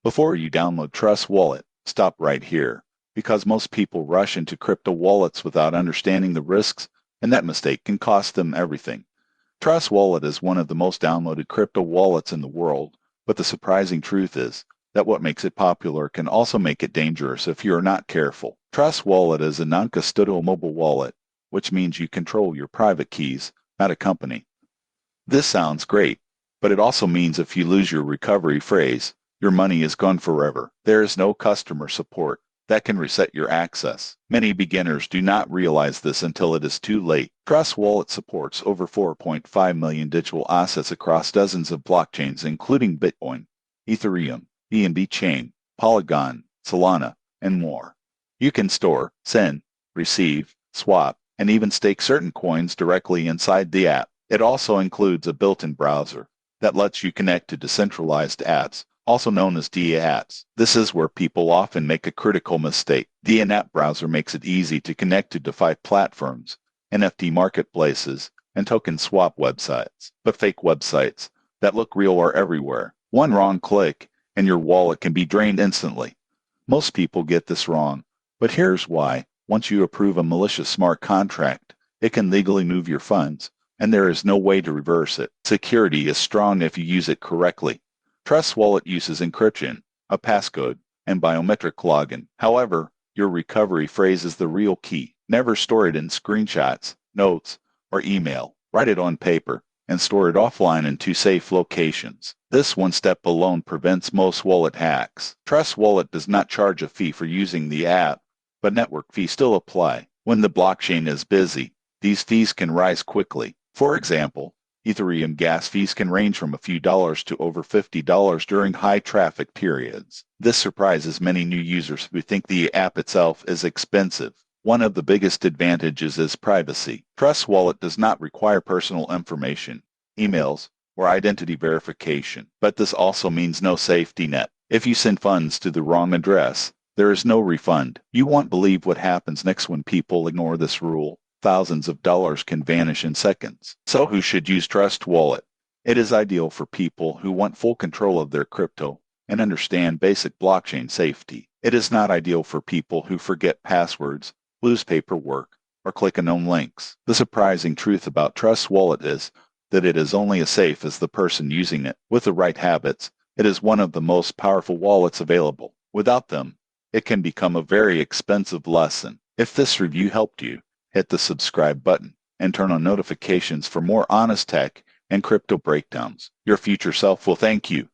Before you download Trust Wallet, stop right here, because most people rush into crypto wallets without understanding the risks, and that mistake can cost them everything. Trust Wallet is one of the most downloaded crypto wallets in the world, but the surprising truth is that what makes it popular can also make it dangerous if you are not careful. Trust Wallet is a non-custodial mobile wallet, which means you control your private keys, not a company. This sounds great, but it also means if you lose your recovery phrase, your money is gone forever. There is no customer support that can reset your access. Many beginners do not realize this until it is too late. Trust Wallet supports over 4.5 million digital assets across dozens of blockchains, including Bitcoin, Ethereum, BNB Chain, Polygon, Solana, and more. You can store, send, receive, swap, and even stake certain coins directly inside the app. It also includes a built-in browser that lets you connect to decentralized apps, also known as DApps. This is where people often make a critical mistake. The in-app browser makes it easy to connect to DeFi platforms, NFT marketplaces, and token swap websites. But fake websites that look real are everywhere. One wrong click and your wallet can be drained instantly. Most people get this wrong, but here's why. Once you approve a malicious smart contract, it can legally move your funds, and there is no way to reverse it. Security is strong if you use it correctly. Trust Wallet uses encryption, a passcode, and biometric login. However, your recovery phrase is the real key. Never store it in screenshots, notes, or email. Write it on paper and store it offline in two safe locations. This one step alone prevents most wallet hacks. Trust Wallet does not charge a fee for using the app, but network fees still apply. When the blockchain is busy, these fees can rise quickly. For example, Ethereum gas fees can range from a few dollars to over $50 during high traffic periods. This surprises many new users who think the app itself is expensive. One of the biggest advantages is privacy. Trust Wallet does not require personal information, emails, or identity verification, but this also means no safety net. If you send funds to the wrong address, there is no refund. You won't believe what happens next when people ignore this rule. Thousands of dollars can vanish in seconds. So who should use Trust Wallet? It is ideal for people who want full control of their crypto and understand basic blockchain safety. It is not ideal for people who forget passwords, lose paperwork, or click unknown links. The surprising truth about Trust Wallet is that it is only as safe as the person using it. With the right habits, it is one of the most powerful wallets available. Without them, it can become a very expensive lesson. If this review helped you, hit the subscribe button and turn on notifications for more honest tech and crypto breakdowns. Your future self will thank you.